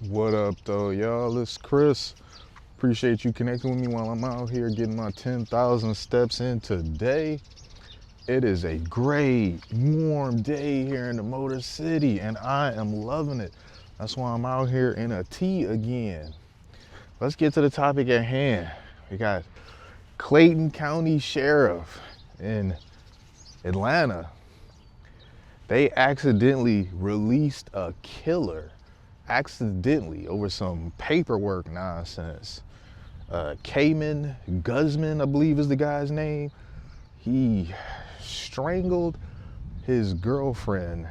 What up, though, y'all? It's Chris. Appreciate you connecting with me while I'm out here getting my 10,000 steps in today. It is a great, warm day here in the Motor City, and I am loving it. That's why I'm out here in a tee again. Let's get to the topic at hand. We got Clayton County Sheriff in Atlanta. They accidentally released a killer. Accidentally over some paperwork nonsense. Cayman Guzman, I believe is the guy's name. He strangled his girlfriend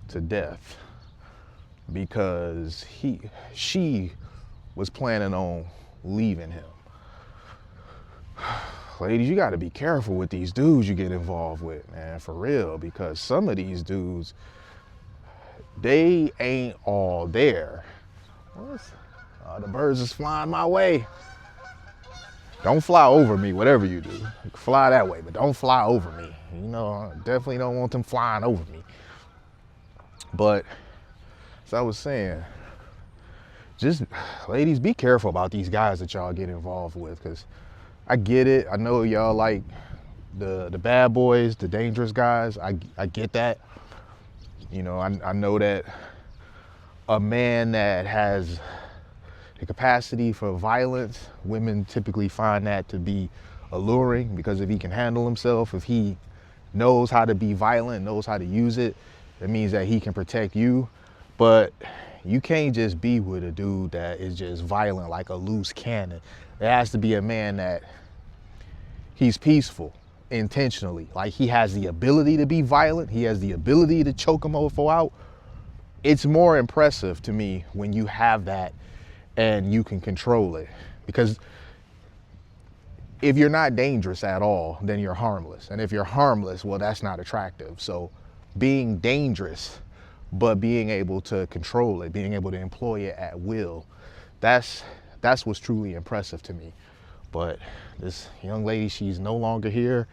to death because she was planning on leaving him. Ladies, you got to be careful with these dudes you get involved with, man, for real, because some of these dudes, they ain't all there. The birds is flying my way. Don't fly over me, whatever you do. You can fly that way, but don't fly over me. You know, I definitely don't want them flying over me. But, as I was saying, just, ladies, be careful about these guys that y'all get involved with, because I get it. I know y'all like the bad boys, the dangerous guys. I get that. You know, I know that a man that has the capacity for violence, women typically find that to be alluring, because if he can handle himself, if he knows how to be violent, knows how to use it, it means that he can protect you. But you can't just be with a dude that is just violent like a loose cannon. It has to be a man that he's peaceful intentionally. Like, he has the ability to be violent. He has the ability to choke him or out. It's more impressive to me when you have that and you can control it. Because if you're not dangerous at all, then you're harmless. And if you're harmless, well, that's not attractive. So being dangerous, but being able to control it, being able to employ it at will, that's what's truly impressive to me. But this young lady, she's no longer here.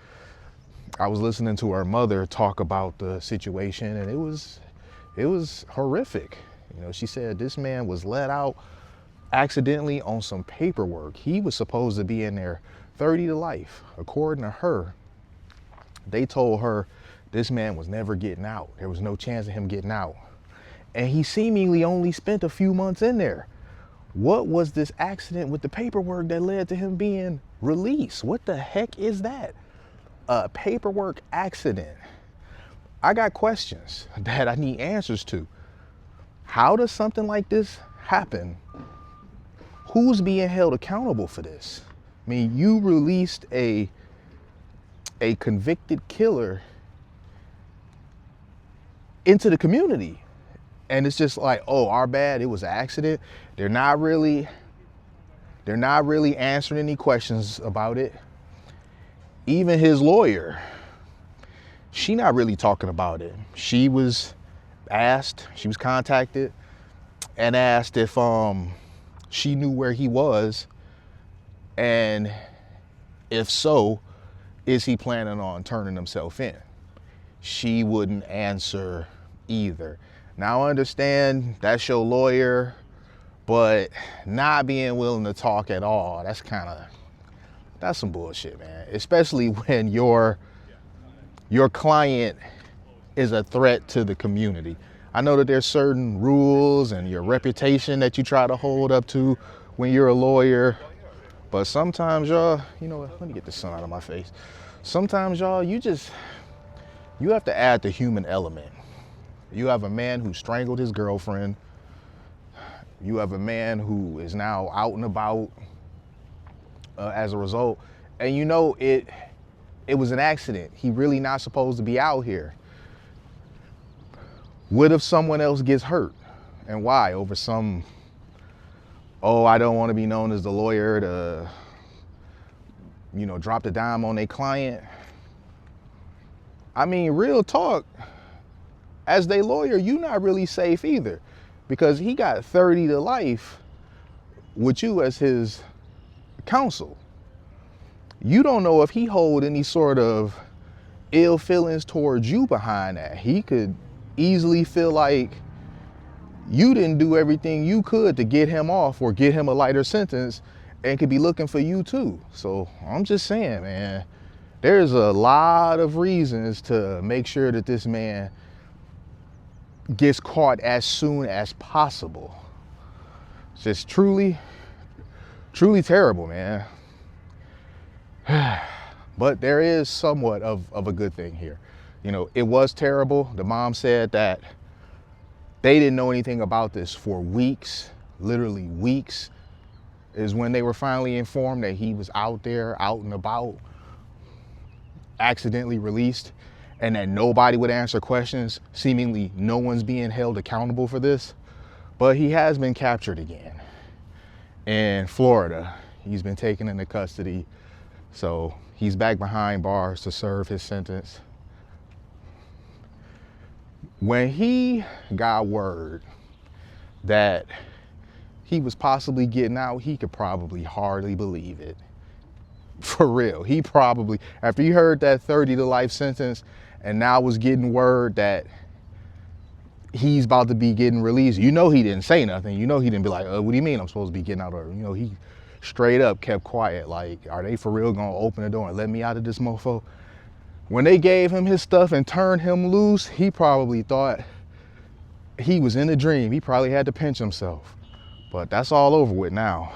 I was listening to her mother talk about the situation, and it was horrific. You know, she said this man was let out accidentally on some paperwork. He was supposed to be in there 30 to life. According to her, they told her this man was never getting out. There was no chance of him getting out. And he seemingly only spent a few months in there. What was this accident with the paperwork that led to him being released? What the heck is that? A paperwork accident. I got questions that I need answers to. How does something like this happen? Who's being held accountable for this? I mean, you released a convicted killer into the community. And it's just like, oh, our bad, it was an accident. They're not really answering any questions about it. Even his lawyer, she not really talking about it. She was contacted and asked if she knew where he was, and if so, is he planning on turning himself in? She wouldn't answer either. Now, I understand that's your lawyer, but not being willing to talk at all, that's some bullshit, man. Especially when your client is a threat to the community. I know that there's certain rules and your reputation that you try to hold up to when you're a lawyer, but sometimes, y'all, you know what, let me get the sun out of my face. Sometimes, y'all, you have to add the human element. You have a man who strangled his girlfriend. You have a man who is now out and about as a result. And you know, it was an accident. He really not supposed to be out here. What if someone else gets hurt? And why? Over some, oh, I don't want to be known as the lawyer to, you know, drop the dime on their client. I mean, real talk, as their lawyer, you not really safe either, because he got 30 to life with you as his counsel. You don't know if he hold any sort of ill feelings towards you behind that. He could easily feel like You didn't do everything you could to get him off or get him a lighter sentence, and could be looking for you too. So I'm just saying, man, there's a lot of reasons to make sure that this man gets caught as soon as possible. It's just truly terrible, man. But there is somewhat of a good thing here. You know, it was terrible. The mom said that they didn't know anything about this for weeks, literally weeks, is when they were finally informed that he was out there, out and about, accidentally released, and that nobody would answer questions. Seemingly no one's being held accountable for this. But he has been captured again in Florida. He's been taken into custody. So he's back behind bars to serve his sentence. When he got word that he was possibly getting out, he could probably hardly believe it. For real, he probably, after he heard that 30 to life sentence and now was getting word that he's about to be getting released, you know he didn't say nothing. You know he didn't be like, what do you mean I'm supposed to be getting out? Or, you know, he straight up kept quiet. Like, are they for real gonna open the door and let me out of this mofo? When they gave him his stuff and turned him loose, he probably thought he was in a dream. He probably had to pinch himself. But that's all over with now.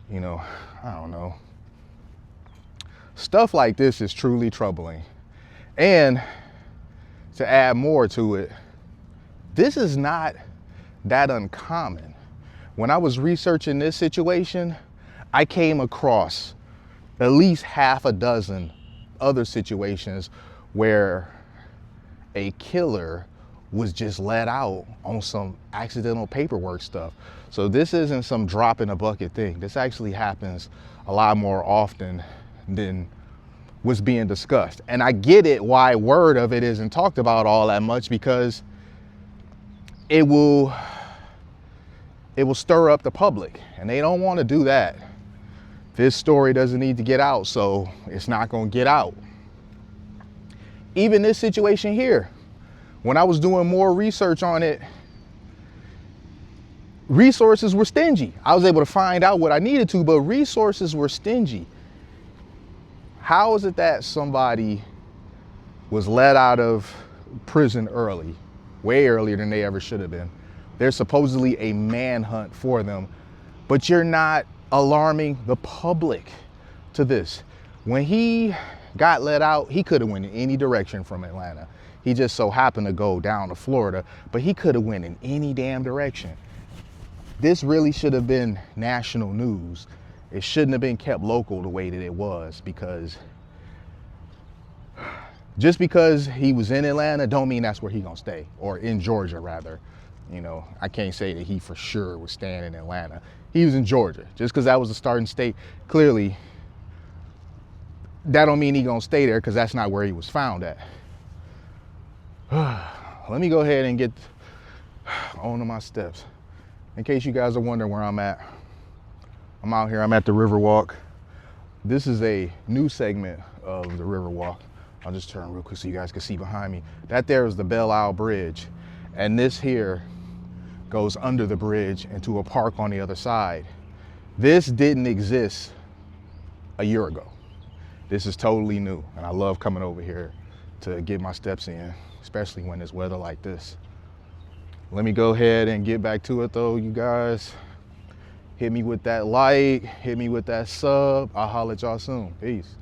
You know, I don't know. Stuff like this is truly troubling. And to add more to it, this is not that uncommon. When I was researching this situation, I came across at least half a dozen other situations where a killer was just let out on some accidental paperwork stuff. So this isn't some drop in a bucket thing. This actually happens a lot more often than was being discussed. And I get it why word of it isn't talked about all that much, because it will stir up the public, and they don't want to do that. This story doesn't need to get out, so it's not going to get out. Even this situation here, when I was doing more research on it, resources were stingy. I was able to find out what I needed to, but resources were stingy. How is it that somebody was let out of prison early, way earlier than they ever should have been? There's supposedly a manhunt for them, but you're not alarming the public to this. When he got let out, he could have went in any direction from Atlanta. He just so happened to go down to Florida, but he could have went in any damn direction. This really should have been national news. It shouldn't have been kept local the way that it was, because just because he was in Atlanta don't mean that's where he gonna stay, or in Georgia rather. You know, I can't say that he for sure was staying in Atlanta. He was in Georgia. Just because that was the starting state, clearly that don't mean he gonna stay there, because that's not where he was found at. Let me go ahead and get on to my steps. In case you guys are wondering where I'm at, I'm out here, I'm at the Riverwalk. This is a new segment of the Riverwalk. I'll just turn real quick so you guys can see behind me. That there is the Belle Isle Bridge. And this here goes under the bridge into a park on the other side. This didn't exist a year ago. This is totally new. And I love coming over here to get my steps in, especially when it's weather like this. Let me go ahead and get back to it though, you guys. Hit me with that like, hit me with that sub. I'll holler at y'all soon. Peace.